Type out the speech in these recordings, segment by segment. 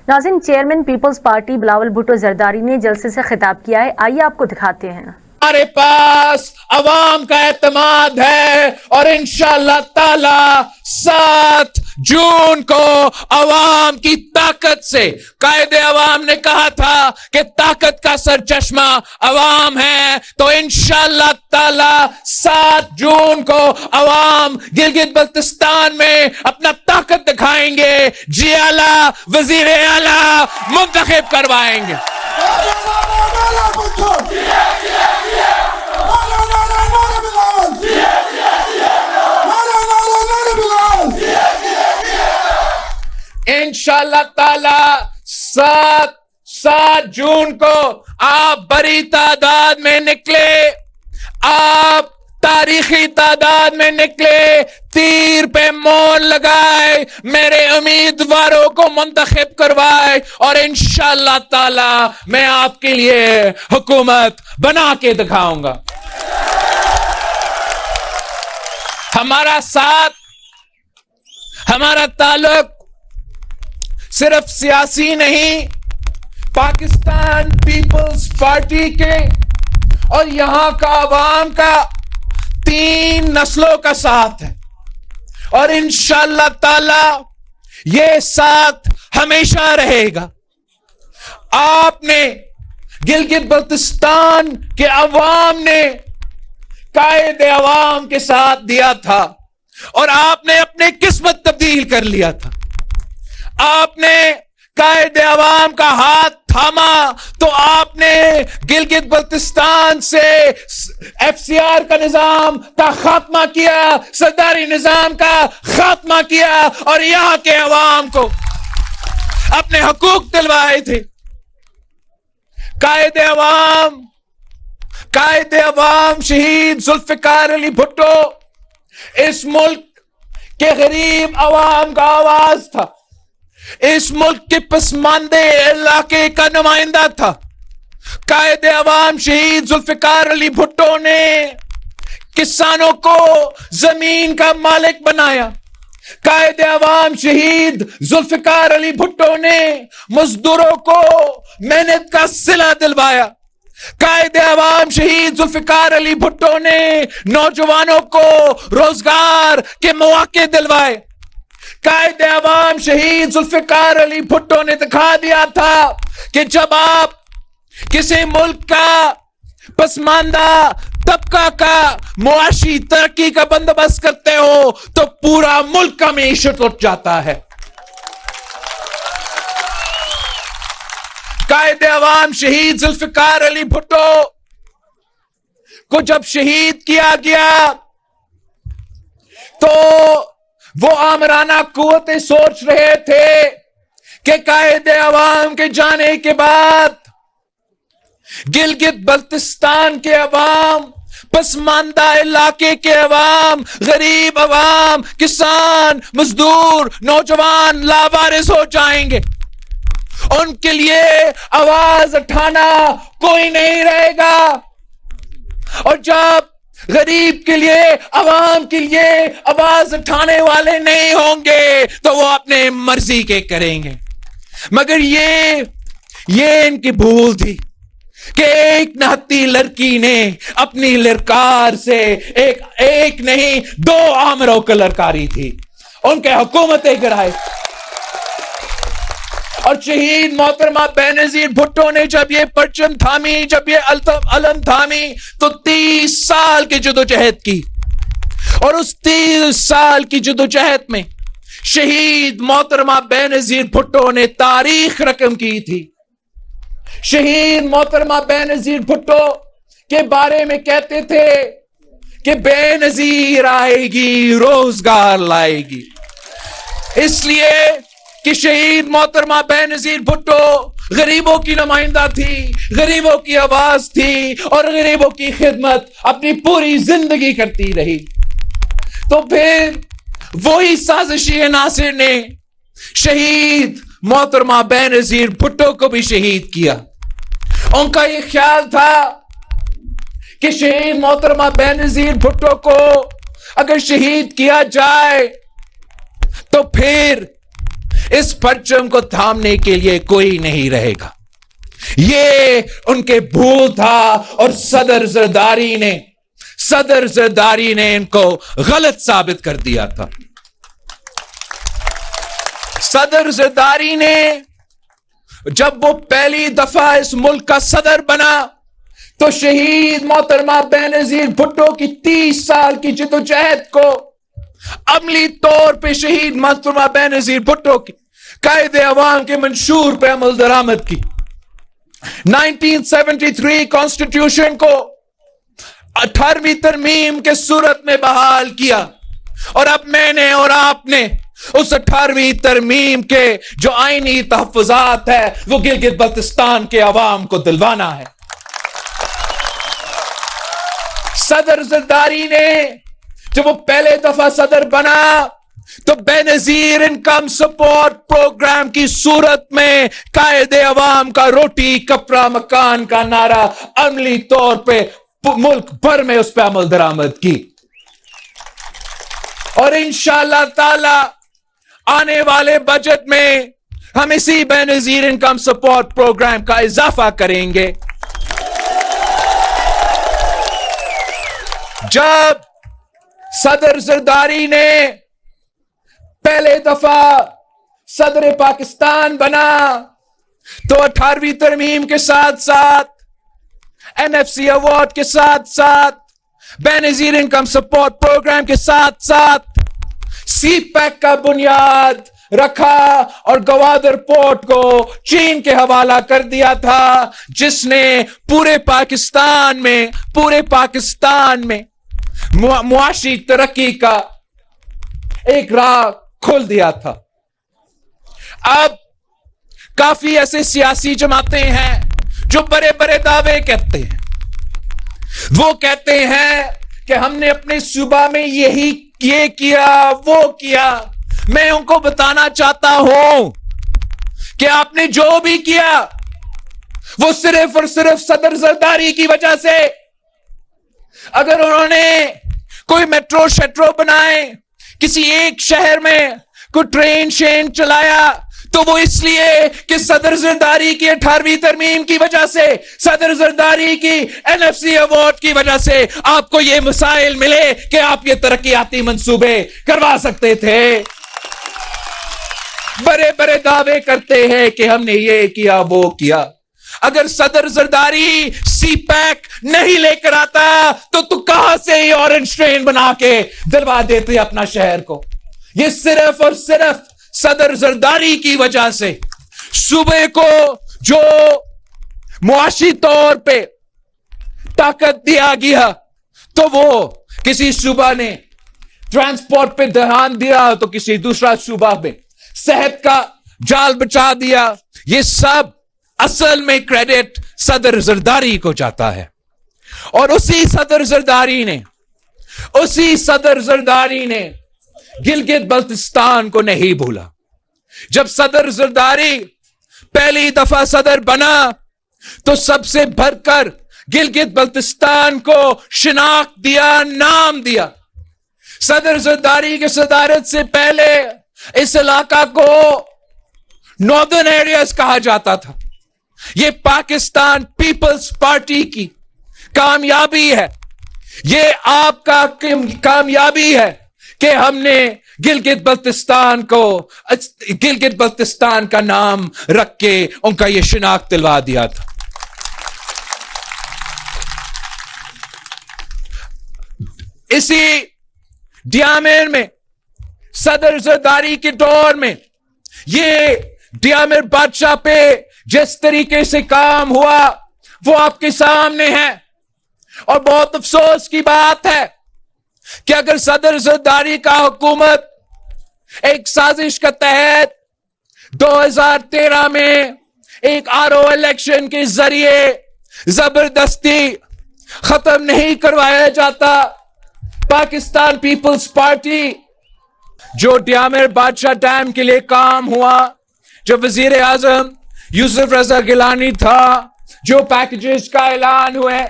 नाज़रीन, chairman people's party Bilawal Bhutto Zardari ने जलसे से खिताब किया है। आइए आपको दिखाते हैं। हमारे पास अवाम का एतमाद है और इंशाअल्लाह ताला 7 जून को अवाम की ताकत से, कायदे अवाम ने कहा था कि ताकत का सरचश्मा अवाम है, तो इंशाअल्लाह ताला 7 जून को अवाम गिलगित बल्तिस्तान में अपना ताकत दिखाएंगे, जी आला वजीर आला मुंतखब करवाएंगे। इंशाअल्लाह ताला 7 जून को आप बड़ी तादाद में निकले, आप तारीखी तादाद में निकले, तीर पे मोहर लगाए, मेरे उम्मीदवारों को मुंतखब करवाए और इंशाअल्लाह ताला मैं आपके लिए हुकूमत बना के दिखाऊंगा। हमारा साथ, हमारा ताल्लुक सिर्फ सियासी नहीं, पाकिस्तान पीपल्स पार्टी के और यहां का अवाम का 3 नस्लों का साथ है और इंशाअल्लाह ताला ये साथ हमेशा रहेगा। आपने गिलगित बल्तिस्तान के अवाम ने कायदे अवाम के साथ दिया था और आपने अपनी किस्मत तब्दील कर लिया था। आपने कायदे अवाम का हाथ थामा तो आपने गिलगित बल्तिस्तान से FCR का निजाम का खात्मा किया, सरदारी निजाम का खात्मा किया और यहां के अवाम को अपने हकूक दिलवाए थे। कायदे अवाम शहीद जुल्फिकार अली भुट्टो इस मुल्क के गरीब अवाम का आवाज था, इस मुल्क के पसमानदे इलाके का नुमाइंदा था। कायदे अवाम शहीद जुल्फिकार अली भुट्टो ने किसानों को जमीन का मालिक बनाया। कायदे अवाम शहीद जुल्फिकार अली भुट्टो ने मजदूरों को मेहनत का सिला दिलवाया। कायदे अवाम शहीद जुल्फिकार अली भुट्टो ने नौजवानों को रोजगार के मौके दिलवाए। कायदे अवाम शहीद जुल्फिकार अली भुट्टो ने दिखा दिया था कि जब आप किसी मुल्क का पसमानदा तबका का मुआशी तरक्की का बंदोबस्त करते हो तो पूरा मुल्क का मईशत उठ जाता है। कायदे अवाम शहीद जुल्फिकार अली भुट्टो को जब शहीद किया गया तो वो आमराना कुव्वतें सोच रहे थे कि कायदे अवाम के जाने के बाद गिलगित बल्तिस्तान के अवाम, पसमानदा इलाके के अवाम, गरीब अवाम, किसान, मजदूर, नौजवान लावारिस हो जाएंगे, उनके लिए आवाज उठाना कोई नहीं रहेगा। और जब गरीब के लिए, अवाम के लिए आवाज उठाने वाले नहीं होंगे तो वो अपने मर्जी के करेंगे। मगर ये इनकी भूल थी कि एक नहती लड़की ने अपनी ललकार से एक नहीं 2 आमरों की ललकारी थी, उनके हुकूमतें गिराए। और शहीद मोहतरमा बेनजीर भुट्टो ने जब ये परचम थामी, जब ये अलम थामी तो 30 साल की जदोजहद की और उस 30 साल की जदोजहद में शहीद मोहतरमा बेनजीर भुट्टो ने तारीख रकम की थी। शहीद मोहतरमा बेनजीर भुट्टो के बारे में कहते थे कि बेनजीर आएगी रोजगार लाएगी, इसलिए कि शहीद मोहतरमा बेनजीर भुट्टो गरीबों की नुमाइंदा थी, गरीबों की आवाज थी और गरीबों की खिदमत अपनी पूरी जिंदगी करती रही। तो फिर वही साजिशी नासिर ने शहीद मोहतरमा बेनजीर भुट्टो को भी शहीद किया। उनका यह ख्याल था कि शहीद मोहतरमा बेनजीर भुट्टो को अगर शहीद किया जाए तो फिर इस परचम को थामने के लिए कोई नहीं रहेगा। ये उनके भूल था और सदर जरदारी ने इनको गलत साबित कर दिया था। सदर जरदारी ने जब वो पहली दफा इस मुल्क का सदर बना तो शहीद मोहतरमा बेनजीर भुट्टो की 30 साल की जिद्दोजहद को अमली तौर पे शहीद मोहतरमा बेनजीर भुट्टो की कायदे अवाम के मंशूर पे अमल दरामद की। 1973 कॉन्स्टिट्यूशन को 18वीं तरमीम के सूरत में बहाल किया और अब मैंने और आपने उस 18वीं तरमीम के जो आईनी तहफ़्फ़ुज़ात है वो गिलगित बल्तिस्तान के अवाम को दिलवाना है। सदर जरदारी ने जब वो पहले दफा सदर बना तो बेनजीर इनकम सपोर्ट प्रोग्राम की सूरत में कायदे अवाम का रोटी कपड़ा मकान का नारा अमली तौर पे मुल्क भर में उस पर अमल दरामद की और इंशाअल्लाह ताला आने वाले बजट में हम इसी बेनजीर इनकम सपोर्ट प्रोग्राम का इजाफा करेंगे। जब सदर जरदारी ने पहले दफा सदर पाकिस्तान बना तो 18वीं तरमीम के साथ साथ एनएफसी अवार्ड के साथ साथ बेनजीर इनकम सपोर्ट प्रोग्राम के साथ साथ सीपैक का बुनियाद रखा और गवादर पोर्ट को चीन के हवाला कर दिया था, जिसने पूरे पाकिस्तान में मुआशी तरक्की का एक राह खोल दिया था। अब काफी ऐसे सियासी जमातें हैं जो बड़े बड़े दावे कहते हैं। वो कहते हैं कि हमने अपने सूबा में ये किया वो किया। मैं उनको बताना चाहता हूं कि आपने जो भी किया वो सिर्फ और सिर्फ सदर जरदारी की वजह से। अगर उन्होंने कोई मेट्रो शेट्रो बनाए, किसी एक शहर में कोई ट्रेन शेन चलाया, तो वो इसलिए कि सदर जरदारी की 18वीं तरमीम की वजह से, सदर जरदारी की एनएफसी अवार्ड की वजह से आपको ये मसाइल मिले कि आप ये तरक्याती मंसूबे करवा सकते थे। बड़े बड़े दावे करते हैं कि हमने ये किया वो किया। अगर सदर जरदारी सीपैक नहीं लेकर आता तो तू कहां से ही ऑरेंज ट्रेन बना के दिलवा देते अपना शहर को। ये सिर्फ और सिर्फ सदर जरदारी की वजह से सूबे को जो मुआशी तौर पे ताकत दिया गया, तो वो किसी सूबा ने ट्रांसपोर्ट पे ध्यान दिया तो किसी दूसरा सूबा में सेहत का जाल बचा दिया। ये सब असल में क्रेडिट सदर जरदारी को जाता है। और उसी सदर जरदारी ने गिलगित बल्तिस्तान को नहीं भूला। जब सदर जरदारी पहली दफा सदर बना तो सबसे भरकर गिलगित बल्तिस्तान को शिनाख्त दिया, नाम दिया। सदर जरदारी की सदारत से पहले इस इलाका को नॉर्दर्न एरियाज कहा जाता था। ये पाकिस्तान पीपल्स पार्टी की कामयाबी है, ये आपका कामयाबी है कि हमने गिलगित बल्तिस्तान का नाम रख के उनका ये शिनाख्त दिलवा दिया था। इसी डियामेर में सदर जरदारी के दौर में ये डियामेर बादशाह पे जिस तरीके से काम हुआ वो आपके सामने है। और बहुत अफसोस की बात है कि अगर सदर जरदारी का हुकूमत एक साजिश के तहत 2013 में एक आरओ इलेक्शन के जरिए जबरदस्ती खत्म नहीं करवाया जाता, पाकिस्तान पीपल्स पार्टी जो डियामेर बादशाह डैम के लिए काम हुआ, जो वजीर आजम यूसुफ रजा गिलानी था, जो पैकेजेस का ऐलान हुए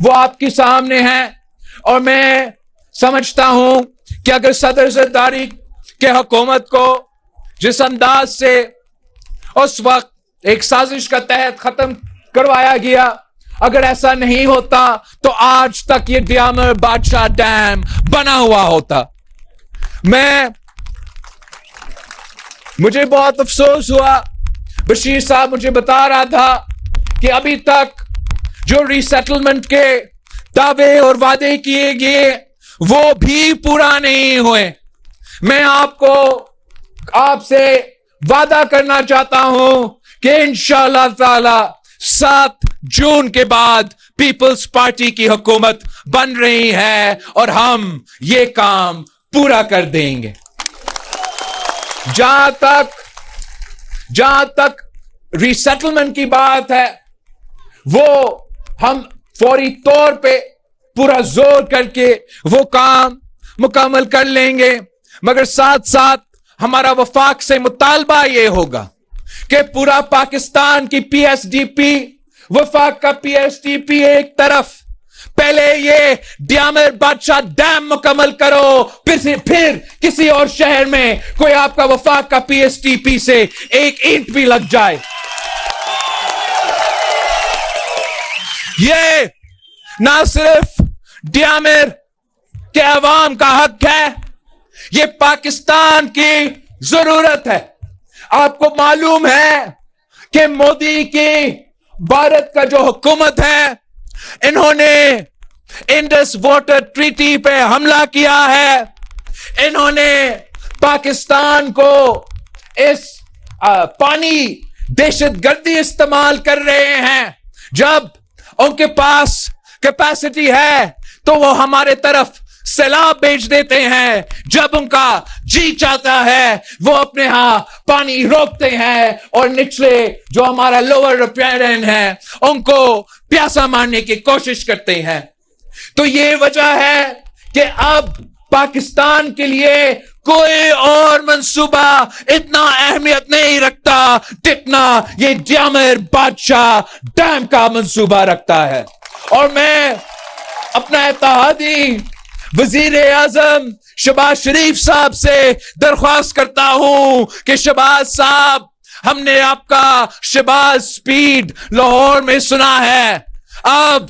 वो आपके सामने हैं। और मैं समझता हूं कि अगर सदर जरदारी के हुकूमत को جس انداز سے اس وقت ایک سازش کا تحت ختم کروایا گیا، اگر ایسا نہیں ہوتا تو آج تک یہ ڈیامر بادشاہ ڈیم بنا ہوا ہوتا۔ مجھے بہت افسوس ہوا، بشیر صاحب مجھے بتا رہا تھا کہ ابھی تک جو ری سیٹلمنٹ کے دعوے اور وعدے کیے گئے وہ بھی پورا نہیں ہوئے۔ میں آپ سے وعدہ کرنا چاہتا ہوں کہ انشاءاللہ تعالی 7 جون کے بعد پیپلز پارٹی کی حکومت بن رہی ہے اور ہم یہ کام پورا کر دیں گے۔ جہاں تک ری سیٹلمنٹ کی بات ہے، وہ ہم فوری طور پہ پورا زور کر کے وہ کام مکمل کر لیں گے، مگر ساتھ ساتھ ہمارا وفاق سے مطالبہ یہ ہوگا کہ پورا پاکستان کی پی ایس ڈی پی، وفاق کا پی ایس ڈی پی ایک طرف، پہلے یہ ڈیامر بادشاہ ڈیم مکمل کرو، پھر کسی اور شہر میں کوئی آپ کا وفاق کا پی ایس ٹی پی سے ایک اینٹ بھی لگ جائے۔ یہ نہ صرف ڈیامر کے عوام کا حق ہے، یہ پاکستان کی ضرورت ہے۔ آپ کو معلوم ہے کہ مودی کی بھارت کا جو حکومت ہے، انہوں نے انڈس واٹر ٹریٹی پہ حملہ کیا ہے، انہوں نے پاکستان کو اس پانی دہشت گردی استعمال کر رہے ہیں۔ جب ان کے پاس کیپیسٹی ہے تو وہ ہمارے طرف سیلاب بھیج دیتے ہیں، جب ان کا جی چاہتا ہے وہ اپنے ہاں پانی روکتے ہیں اور نچلے جو ہمارا لوور ریپیرن ہے ان کو پیاسا مارنے کی کوشش کرتے ہیں۔ تو یہ وجہ ہے کہ اب پاکستان کے لیے کوئی اور منصوبہ اتنا اہمیت نہیں رکھتا جتنا یہ ڈیامر بادشاہ ڈیم کا منصوبہ رکھتا ہے۔ اور میں اپنا اتحادی وزیر اعظم شہباز شریف صاحب سے درخواست کرتا ہوں کہ شہباز صاحب، ہم نے آپ کا شہباز سپیڈ لاہور میں سنا ہے، اب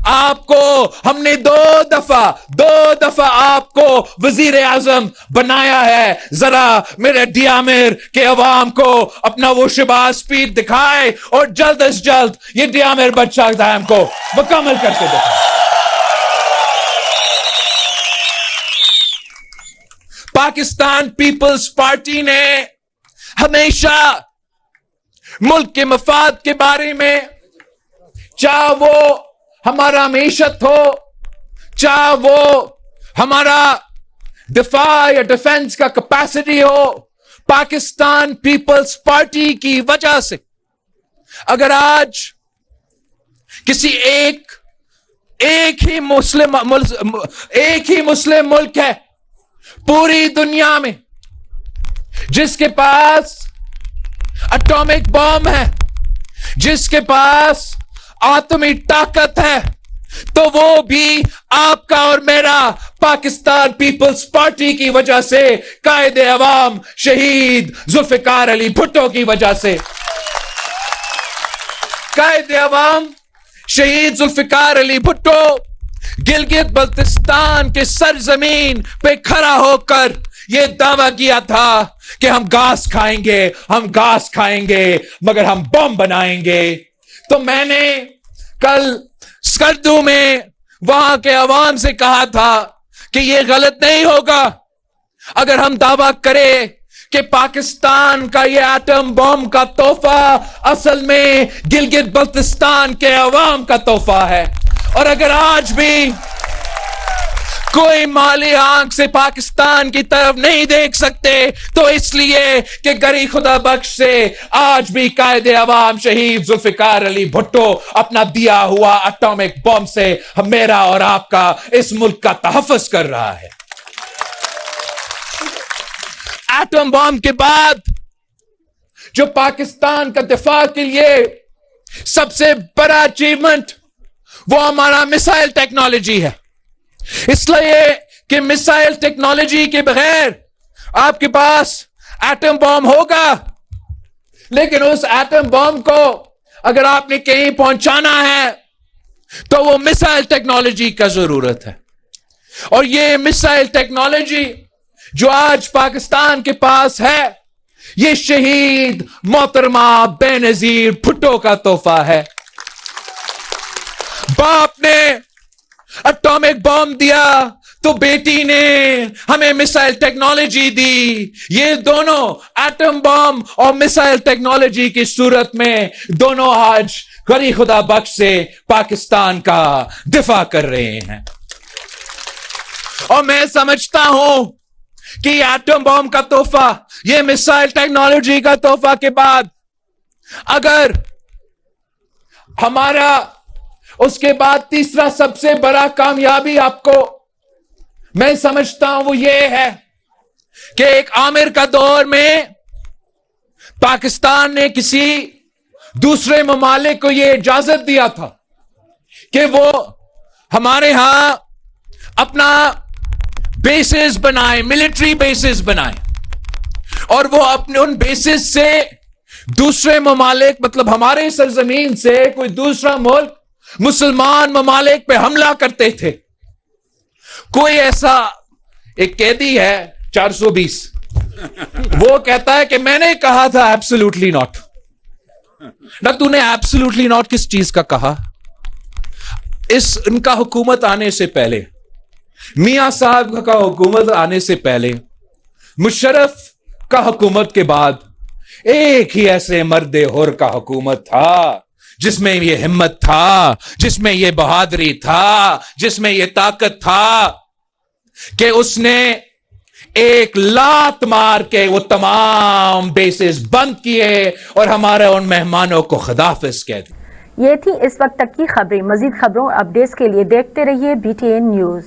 آپ کو ہم نے دو دفعہ آپ کو وزیر اعظم بنایا ہے، ذرا میرے ڈیامر کے عوام کو اپنا وہ شہباز سپیڈ دکھائے اور جلد از جلد یہ ڈیامر بادشاہ ڈیم کو مکمل کر کے دکھائے۔ پاکستان پیپلز پارٹی نے ہمیشہ ملک کے مفاد کے بارے میں، چاہے وہ ہمارا معیشت ہو، چاہے وہ ہمارا دفاع یا ڈیفنس کا کیپیسٹی ہو، پاکستان پیپلز پارٹی کی وجہ سے اگر آج کسی ایک ہی مسلم ملک ہے پوری دنیا میں جس کے پاس اٹامک بم ہے، جس کے پاس آتمی طاقت ہے، تو وہ بھی آپ کا اور میرا پاکستان پیپلز پارٹی کی وجہ سے، قائد عوام شہید ذوالفقار علی بھٹو کی وجہ سے۔ قائد عوام شہید ذوالفقار علی بھٹو گلگت بلتستان کے سرزمین پہ کھڑا ہو کر یہ دعویٰ کیا تھا کہ ہم گھاس کھائیں گے مگر ہم بم بنائیں گے۔ تو میں نے کل سکردو میں وہاں کے عوام سے کہا تھا کہ یہ غلط نہیں ہوگا اگر ہم دعویٰ کریں کہ پاکستان کا یہ ایٹم بم کا تحفہ اصل میں گلگت بلتستان کے عوام کا تحفہ ہے۔ اور اگر آج بھی کوئی مالی آنکھ سے پاکستان کی طرف نہیں دیکھ سکتے تو اس لیے کہ گری خدا بخش سے آج بھی قائد عوام شہید ذوالفقار علی بھٹو اپنا دیا ہوا اٹامک بم سے میرا اور آپ کا اس ملک کا تحفظ کر رہا ہے۔ ایٹم بم کے بعد جو پاکستان کا دفاع کے لیے سب سے بڑا اچیومنٹ وہ ہمارا میسائل ٹیکنالوجی ہے، اس لیے کہ میسائل ٹیکنالوجی کے بغیر آپ کے پاس एटम बॉम्ब होगा, लेकिन उस एटम बॉम्ब को अगर आपने कहीं पहुंचाना है तो वो मिसाइल टेक्नोलॉजी का जरूरत है। और ये मिसाइल टेक्नोलॉजी जो आज पाकिस्तान के पास है, ये शहीद मोहतरमा बेनजीर भुट्टो का तोहफा है। बाप ने एटॉमिक बॉम्ब दिया तो बेटी ने हमें मिसाइल टेक्नोलॉजी दी। ये दोनों एटम बॉम्ब और मिसाइल टेक्नोलॉजी की सूरत में दोनों आज गरी खुदा बख्श से पाकिस्तान का दिफा कर रहे हैं। और मैं समझता हूं कि एटम बॉम्ब का तोहफा, ये मिसाइल टेक्नोलॉजी का तोहफा के बाद अगर हमारा उसके बाद तीसरा सबसे बड़ा कामयाबी आपको मैं समझता हूं वो ये है कि एक आमिर का दौर में पाकिस्तान ने किसी दूसरे ममालिक को ये इजाजत दिया था कि वो हमारे यहां अपना बेसिस बनाए, मिलिट्री बेसिस बनाए, और वो अपने उन बेसिस से दूसरे ममालिक, मतलब हमारे सरजमीन से कोई दूसरा मुल्क मुसलमान ममालिक पे हमला करते थे। कोई ऐसा एक कैदी है 420, वो कहता है कि मैंने कहा था एब्सोल्युटली नॉट। ना तूने एब्सोल्युटली नॉट किस चीज का कहा? इस इनका हुकूमत आने से पहले, मियां साहब का हुकूमत आने से पहले, मुशर्रफ का हुकूमत के बाद एक ही ऐसे मर्द हुर का हुकूमत था जिसमें ये हिम्मत था, जिसमें ये बहादुरी था, जिसमें ये ताकत था कि उसने एक लात मार के वो तमाम बेसिस बंद किए और हमारे उन मेहमानों को खुदाफिज कह दिया। ये थी इस वक्त तक की खबरें। मजीद खबरों और अपडेट्स के लिए देखते रहिए BTN न्यूज।